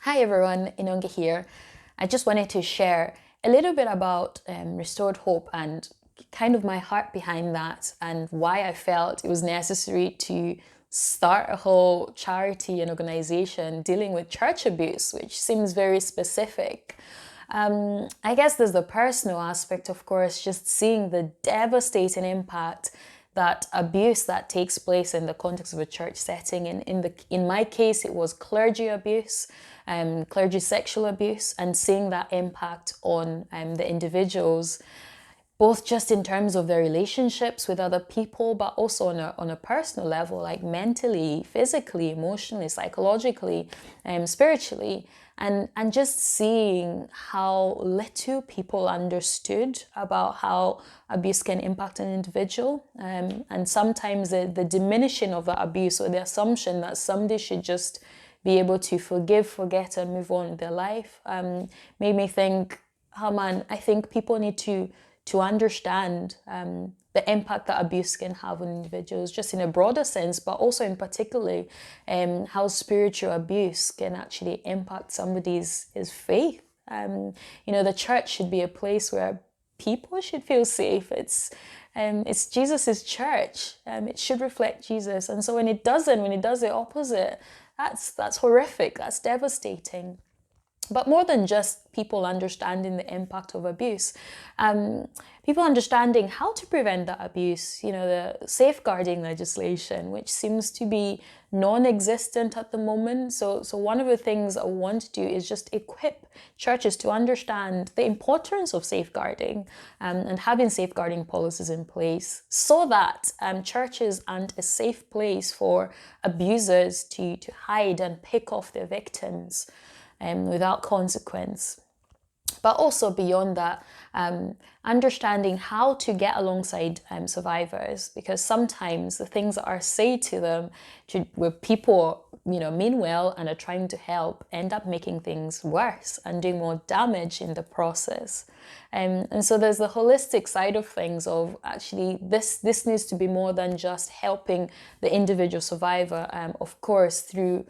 Hi everyone, Inonge here. I just wanted to share a little bit about Restored Hope and kind of my heart behind that and why I felt it was necessary to start a whole charity and organization dealing with church abuse, which seems very specific. I guess there's the personal aspect, of course, just seeing the devastating impact that abuse that takes place in the context of a church setting. In my case, it was clergy abuse, clergy sexual abuse, and seeing that impact on the individuals, both just in terms of their relationships with other people, but also on a personal level, like mentally, physically, emotionally, psychologically, spiritually. And just seeing how little people understood about how abuse can impact an individual. And sometimes the diminishing of that abuse, or the assumption that somebody should just be able to forgive, forget, and move on with their life, made me think, oh man, I think people need to understand the impact that abuse can have on individuals, just in a broader sense, but also in particular, how spiritual abuse can actually impact somebody's faith. The church should be a place where people should feel safe. It's Jesus's church. It should reflect Jesus, and so when it doesn't, when it does the opposite, that's horrific. That's devastating. But more than just people understanding the impact of abuse, people understanding how to prevent that abuse, the safeguarding legislation, which seems to be non-existent at the moment. So one of the things I want to do is just equip churches to understand the importance of safeguarding and having safeguarding policies in place so that churches aren't a safe place for abusers to hide and pick off their victims without consequence. But also beyond that, understanding how to get alongside survivors, because sometimes the things that are said to them, where people mean well and are trying to help, end up making things worse and doing more damage in the process. And so there's the holistic side of things of actually this needs to be more than just helping the individual survivor, of course, through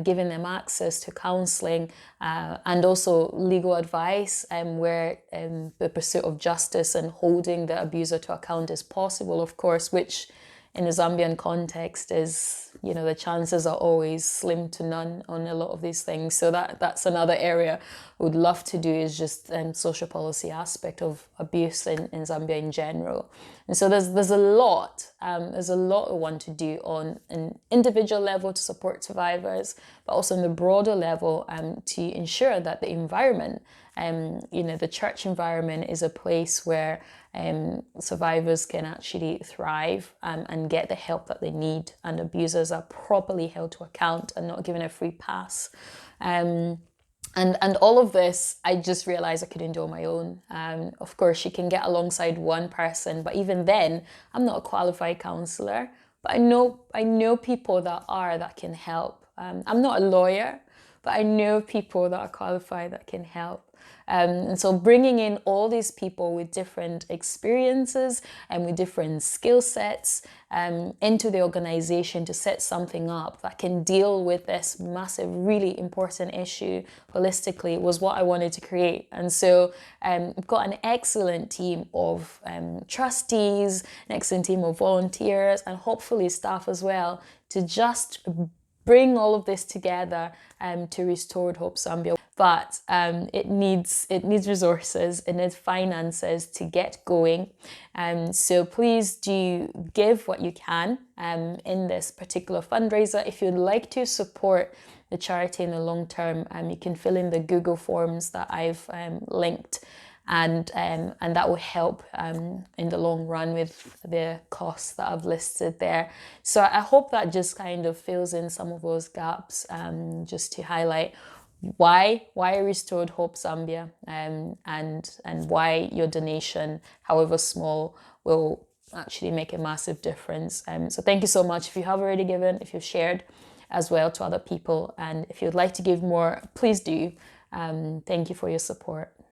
giving them access to counselling and also legal advice where the pursuit of justice and holding the abuser to account is possible, of course, which in the Zambian context is, the chances are always slim to none on a lot of these things. So that's another area I would love to do, is just social policy aspect of abuse in Zambia in general. And so there's a lot I want to do on an individual level to support survivors, but also on the broader level to ensure that the environment, the church environment, is a place where survivors can actually thrive and get the help that they need, and abusers are properly held to account and not given a free pass. And all of this, I just realized I couldn't do on my own. Of course, you can get alongside one person, but even then, I'm not a qualified counsellor. But I know people that can help. I'm not a lawyer, but I know people that are qualified that can help. And so bringing in all these people with different experiences and with different skill sets into the organization to set something up that can deal with this massive, really important issue holistically was what I wanted to create. And so we've got an excellent team of trustees, an excellent team of volunteers, and hopefully staff as well, to just bring all of this together to Restored Hope Zambia. But it needs resources, it needs finances to get going. So please do give what you can in this particular fundraiser. If you'd like to support the charity in the long term, you can fill in the Google forms that I've linked, and that will help in the long run with the costs that I've listed there. So I hope that just kind of fills in some of those gaps, just to highlight why Restored Hope Zambia, and why your donation, however small, will actually make a massive difference. So thank you so much if you have already given, if you've shared as well to other people, and if you'd like to give more, please do. Thank you for your support.